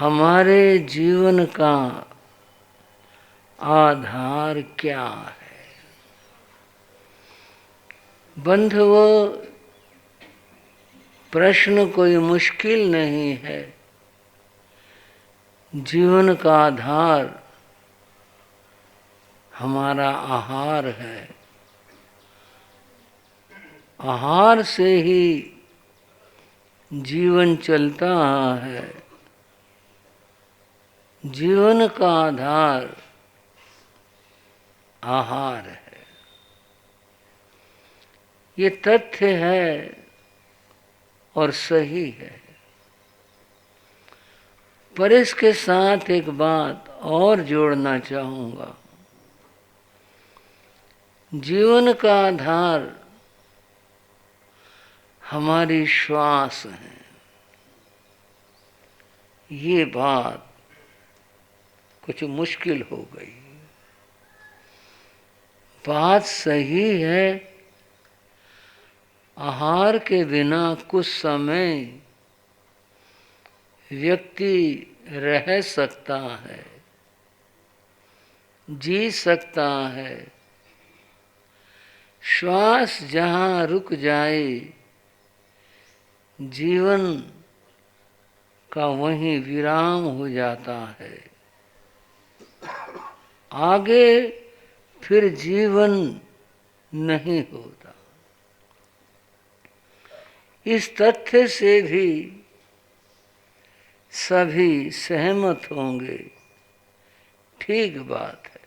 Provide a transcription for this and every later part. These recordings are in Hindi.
हमारे जीवन का आधार क्या है? बंधुओं, प्रश्न कोई मुश्किल नहीं है। जीवन का आधार हमारा आहार है। आहार से ही जीवन चलता है। जीवन का आधार आहार है। ये तथ्य है और सही है। पर इसके साथ एक बात और जोड़ना चाहूँगा। जीवन का आधार हमारी श्वास है। ये बात कुछ मुश्किल हो गई। बात सही है। आहार के बिना कुछ समय व्यक्ति रह सकता है, जी सकता है। श्वास जहाँ रुक जाए, जीवन का वहीं विराम हो जाता है। आगे फिर जीवन नहीं होता। इस तथ्य से भी सभी सहमत होंगे। ठीक बात है।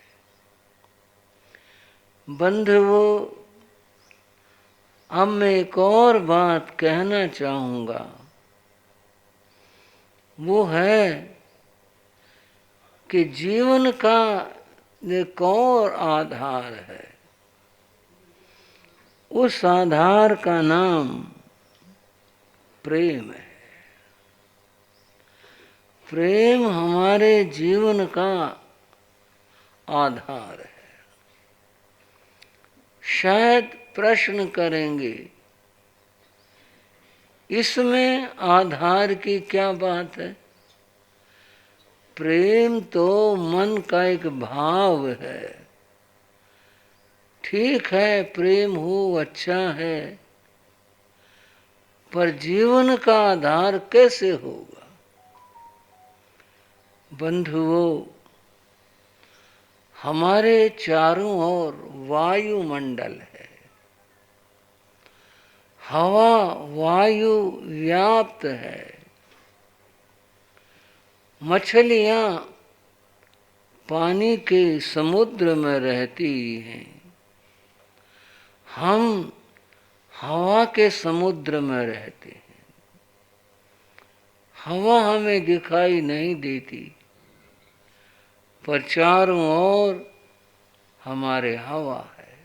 बंधुओं, अब मैं एक और बात कहना चाहूँगा। वो है कि जीवन का एक और आधार है। उस आधार का नाम प्रेम है। प्रेम हमारे जीवन का आधार है। शायद प्रश्न करेंगे, इसमें आधार की क्या बात है? प्रेम तो मन का एक भाव है। ठीक है, प्रेम हो अच्छा है, पर जीवन का आधार कैसे होगा? बंधुओं, हमारे चारों ओर वायुमंडल है। हवा वायु व्याप्त है। मछलियां पानी के समुद्र में रहती हैं। हम हवा के समुद्र में रहते हैं। हवा हमें दिखाई नहीं देती, पर चारों ओर हमारे हवा है।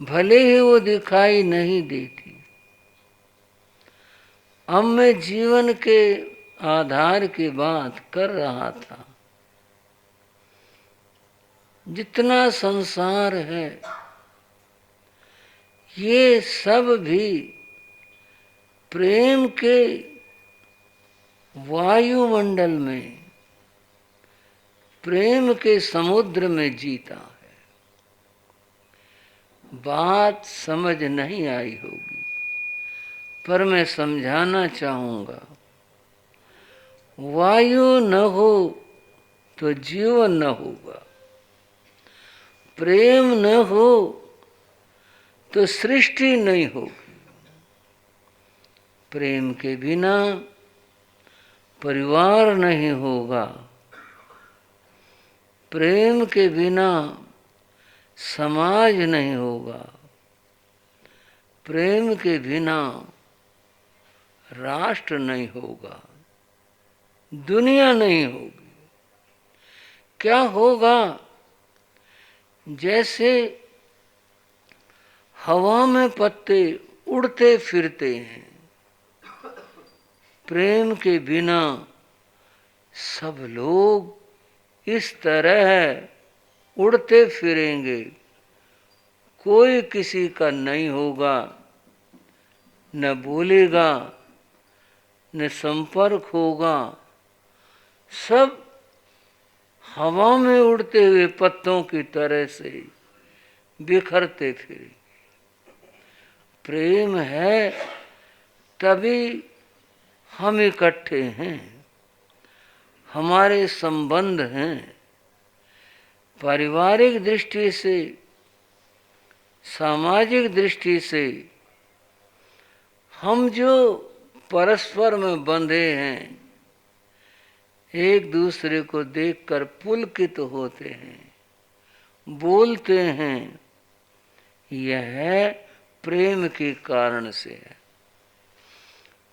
भले ही वो दिखाई नहीं देती। अब मैं जीवन के आधार की बात कर रहा था। जितना संसार है, ये सब भी प्रेम के वायुमंडल में, प्रेम के समुद्र में जीता है। बात समझ नहीं आई होगी, पर मैं समझाना चाहूँगा। वायु न हो तो जीवन न होगा। प्रेम न हो तो सृष्टि नहीं होगी। प्रेम के बिना परिवार नहीं होगा। प्रेम के बिना समाज नहीं होगा। प्रेम के बिना राष्ट्र नहीं होगा। दुनिया नहीं होगी। क्या होगा? जैसे हवा में पत्ते उड़ते फिरते हैं, प्रेम के बिना सब लोग इस तरह उड़ते फिरेंगे। कोई किसी का नहीं होगा, न बोलेगा, न संपर्क होगा, सब हवा में उड़ते हुए पत्तों की तरह से बिखरते फिरे। प्रेम है तभी हम इकट्ठे हैं, हमारे संबंध हैं। पारिवारिक दृष्टि से, सामाजिक दृष्टि से हम जो परस्पर में बंधे हैं, एक दूसरे को देखकर पुलकित होते हैं, बोलते हैं, यह प्रेम के कारण से है।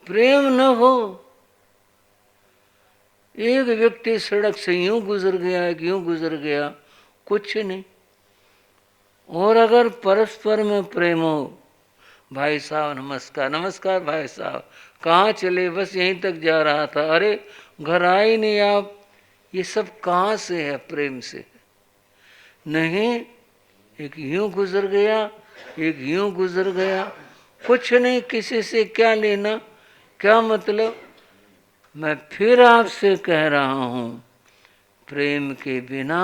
प्रेम न हो, एक व्यक्ति सड़क से यूं गुजर गया, यूं गुजर गया, कुछ नहीं। और अगर परस्पर में प्रेम हो, भाई साहब नमस्कार, नमस्कार भाई साहब, कहाँ चले? बस यहीं तक जा रहा था, अरे घर आए नहीं आप, ये सब कहाँ से है? प्रेम से नहीं। एक यूं गुजर गया, एक यूं गुजर गया, कुछ नहीं, किसी से क्या लेना, क्या मतलब। मैं फिर आपसे कह रहा हूं, प्रेम के बिना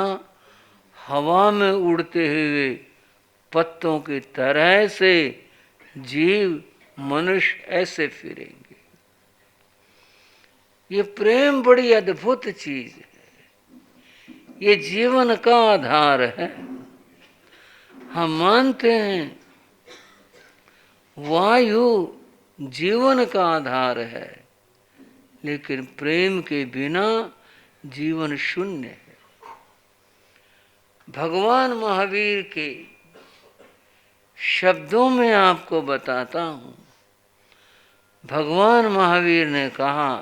हवा में उड़ते हुए पत्तों की तरह से जीव मनुष्य ऐसे फिरेंगे। ये प्रेम बड़ी अद्भुत चीज है, ये जीवन का आधार है। हम मानते हैं वायु जीवन का आधार है, लेकिन प्रेम के बिना जीवन शून्य है। भगवान महावीर के शब्दों में आपको बताता हूं। भगवान महावीर ने कहा,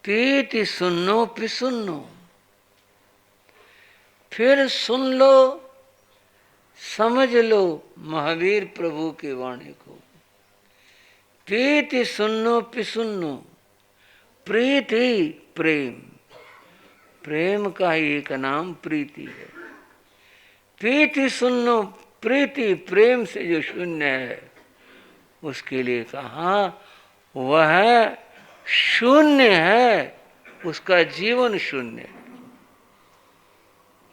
पीति सुनो पिसुन्नो, फिर सुन लो, समझ लो महावीर प्रभु की वाणी को। पीति सुनो पिसुन्नो, प्रीति प्रेम, प्रेम का ही एक नाम प्रीति है। प्रीति सुनो, प्रीति प्रेम से जो शून्य है, उसके लिए कहा वह शून्य है, उसका जीवन शून्य है।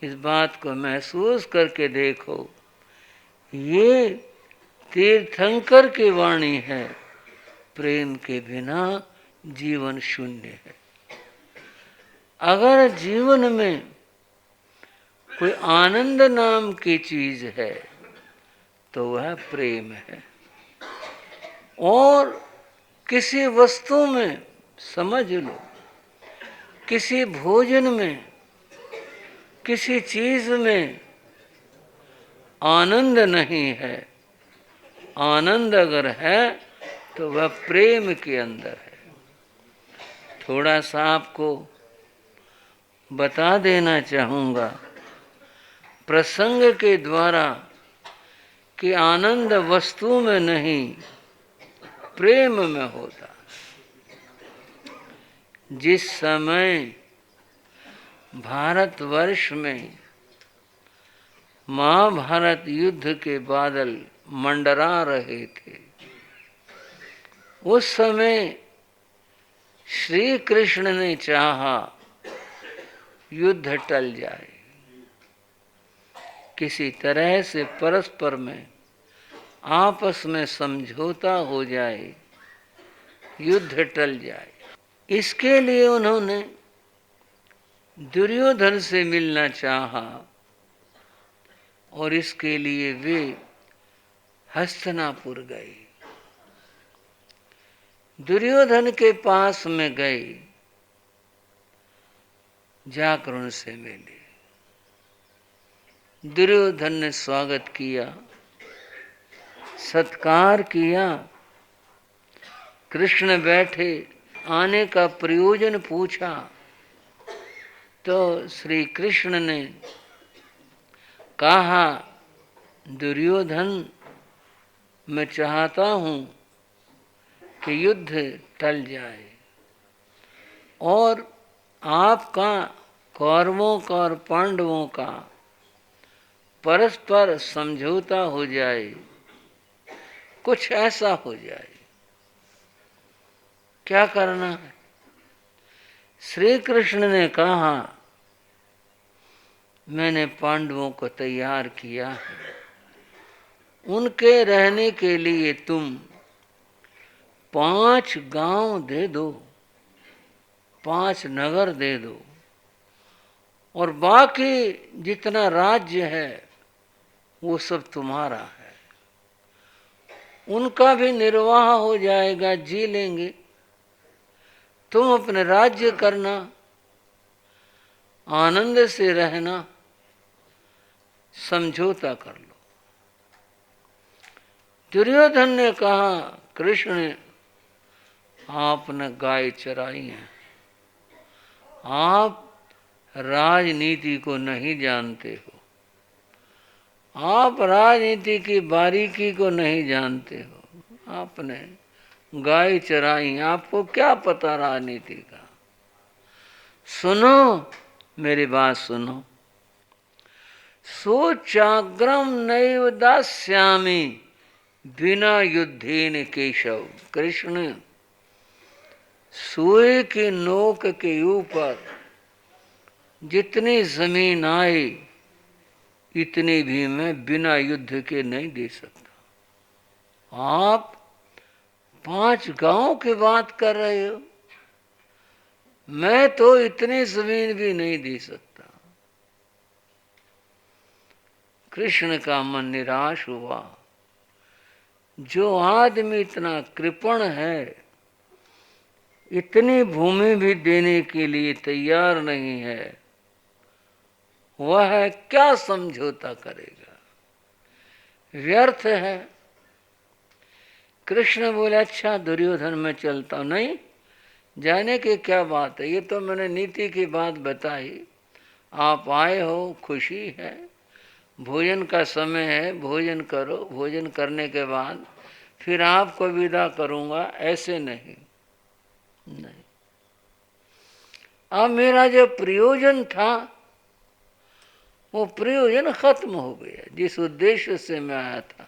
इस बात को महसूस करके देखो, ये तीर्थंकर की वाणी है, प्रेम के बिना जीवन शून्य है। अगर जीवन में कोई आनंद नाम की चीज है तो वह प्रेम है। और किसी वस्तु में समझ लो, किसी भोजन में, किसी चीज में आनंद नहीं है, आनंद अगर है तो वह प्रेम के अंदर है। थोड़ा सा आपको बता देना चाहूँगा प्रसंग के द्वारा कि आनंद वस्तु में नहीं, प्रेम में होता। जिस समय भारतवर्ष में महाभारत युद्ध के बादल मंडरा रहे थे, उस समय श्री कृष्ण ने चाहा युद्ध टल जाए, किसी तरह से परस्पर में आपस में समझौता हो जाए, युद्ध टल जाए। इसके लिए उन्होंने दुर्योधन से मिलना चाहा और इसके लिए वे हस्तिनापुर गए। दुर्योधन के पास में गए, जाकर उनसे मिले। दुर्योधन ने स्वागत किया, सत्कार किया। कृष्ण बैठे, आने का प्रयोजन पूछा तो श्री कृष्ण ने कहा, दुर्योधन मैं चाहता हूँ कि युद्ध टल जाए और आपका, कौरवों का और पांडवों का परस्पर समझौता हो जाए, कुछ ऐसा हो जाए क्या करना है? श्री कृष्ण ने कहा, मैंने पांडवों को तैयार किया है, उनके रहने के लिए तुम 5 गांव दे दो, 5 नगर दे दो, और बाकी जितना राज्य है वो सब तुम्हारा है। उनका भी निर्वाह हो जाएगा, जी लेंगे, तुम अपने राज्य करना, आनंद से रहना, समझौता कर लो। दुर्योधन ने कहा, कृष्ण ने, आपने गाय चराई है, आप राजनीति को नहीं जानते हो, आप राजनीति की बारीकी को नहीं जानते हो, आपने गाय चराई, आपको क्या पता राजनीति का। सुनो, मेरी बात सुनो। सोचाग्रम नैव दास्यामि बिना युद्धेन केशव। कृष्ण, सुए की नोक के ऊपर जितनी जमीन आए इतनी भी मैं बिना युद्ध के नहीं दे सकता। आप 5 गांव की बात कर रहे हो, मैं तो इतनी जमीन भी नहीं दे सकता। कृष्ण का मन निराश हुआ। जो आदमी इतना कृपण है, इतनी भूमि भी देने के लिए तैयार नहीं है, वह क्या समझौता करेगा? व्यर्थ है। कृष्ण बोले, अच्छा दुर्योधन मैं चलता हूं। नहीं, जाने की क्या बात है, ये तो मैंने नीति की बात बताई, आप आए हो, खुशी है, भोजन का समय है, भोजन करो, भोजन करने के बाद फिर आपको विदा करूंगा, ऐसे नहीं। नहीं, अब मेरा जो प्रयोजन था वो प्रयोजन खत्म हो गया, जिस उद्देश्य से मैं आया था।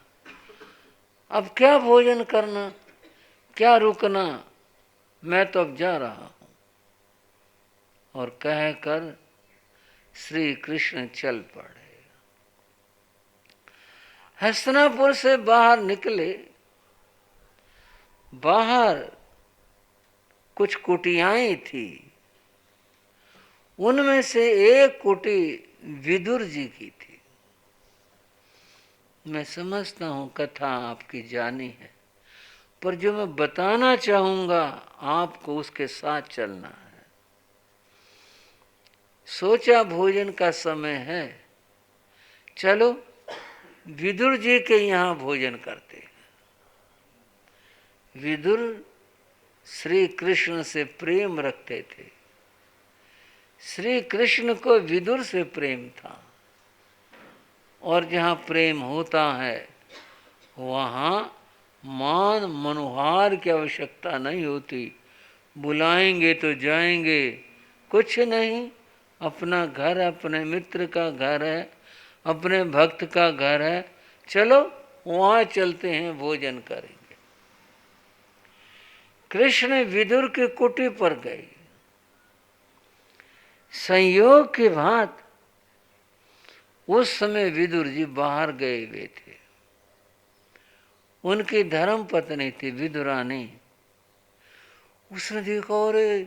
अब क्या भोजन करना, क्या रुकना, मैं तो अब जा रहा हूं। और कहकर श्री कृष्ण चल पड़े। हस्तिनापुर से बाहर निकले। बाहर कुछ कुटियाएं थी, उनमें से एक कुटी विदुर जी की थी। मैं समझता हूं कथा आपकी जानी है, पर जो मैं बताना चाहूंगा आपको उसके साथ चलना है। सोचा भोजन का समय है, चलो विदुर जी के यहाँ भोजन करते हैं। विदुर श्री कृष्ण से प्रेम रखते थे, श्री कृष्ण को विदुर से प्रेम था, और जहाँ प्रेम होता है वहाँ मान मनोहार की आवश्यकता नहीं होती। बुलाएंगे तो जाएंगे, कुछ नहीं, अपना घर अपने मित्र का घर है, अपने भक्त का घर है, चलो वहाँ चलते हैं, भोजन करेंगे। कृष्ण विदुर की कुटी पर गए। संयोग की बात, उस समय विदुर जी बाहर गए हुए थे। उनकी धर्म पत्नी थी विदुरानी। उसने देखा, अरे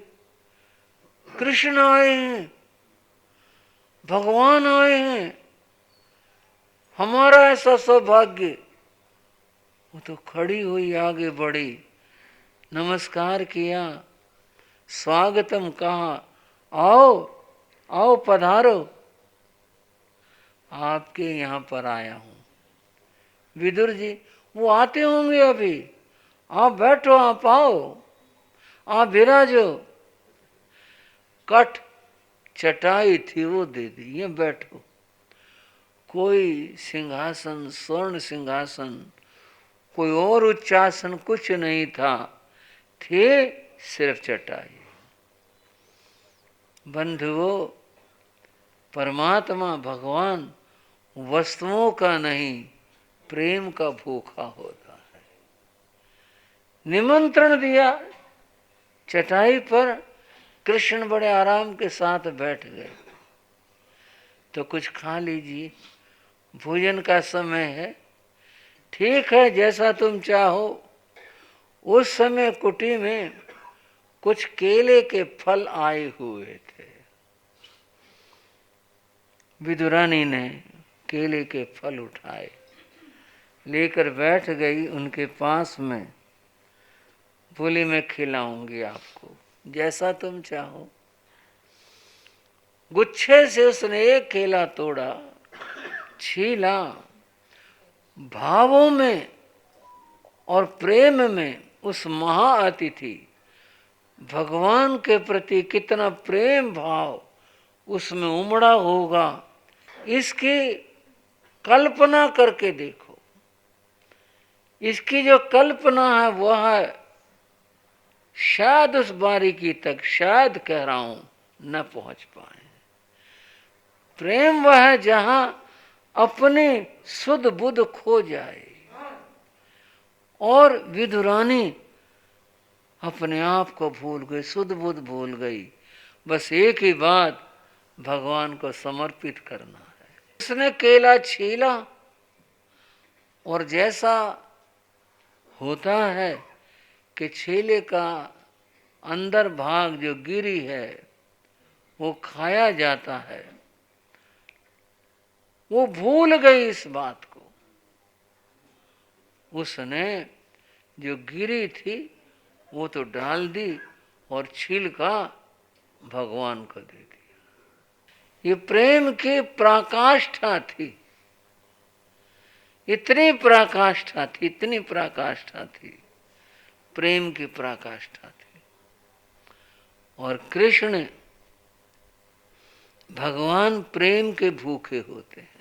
कृष्ण आए हैं, भगवान आए हैं, हमारा ऐसा सौभाग्य। वो तो खड़ी हुई आगे बढ़ी, नमस्कार किया, स्वागतम कहा, आओ आओ पधारो, आपके यहाँ पर आया हूँ। विदुर जी, वो आते होंगे अभी, आप बैठो, आप आओ, आप विराजो। कठ चटाई थी वो दे दी, ये बैठो। कोई सिंहासन, स्वर्ण सिंहासन, कोई और उच्चासन कुछ नहीं था, थे सिर्फ चटाई। बंधुओं, परमात्मा भगवान वस्तुओं का नहीं, प्रेम का भूखा होता है। निमंत्रण दिया, चटाई पर कृष्ण बड़े आराम के साथ बैठ गए। तो कुछ खा लीजिए, भोजन का समय है। ठीक है, जैसा तुम चाहो। उस समय कुटी में कुछ केले के फल आए हुए थे। विदुरानी ने केले के फल उठाए, लेकर बैठ गई उनके पास में। बोली, मैं खिलाऊंगी आपको, जैसा तुम चाहो। गुच्छे से उसने एक केला तोड़ा, छीला, भावों में और प्रेम में उस महाअतिथि भगवान के प्रति कितना प्रेम भाव उसमें उमड़ा होगा, इसकी कल्पना करके देखो। इसकी जो कल्पना है वह है शायद उस बारीकी तक, शायद कह रहा हूं, न पहुंच पाए। प्रेम वह है जहां अपने सुध बुध खो जाए। और विदुरानी अपने आप को भूल गई, सुध बुध भूल गई। बस एक ही बात, भगवान को समर्पित करना है। उसने केला छीला और जैसा होता है कि छीले का अंदर भाग जो गिरी है वो खाया जाता है, वो भूल गई इस बात को। उसने जो गिरी थी वो तो डाल दी और छिलका भगवान को दे दिया। ये प्रेम की पराकाष्ठा थी, इतनी पराकाष्ठा थी, इतनी पराकाष्ठा थी, प्रेम की पराकाष्ठा थी। और कृष्ण भगवान प्रेम के भूखे होते हैं।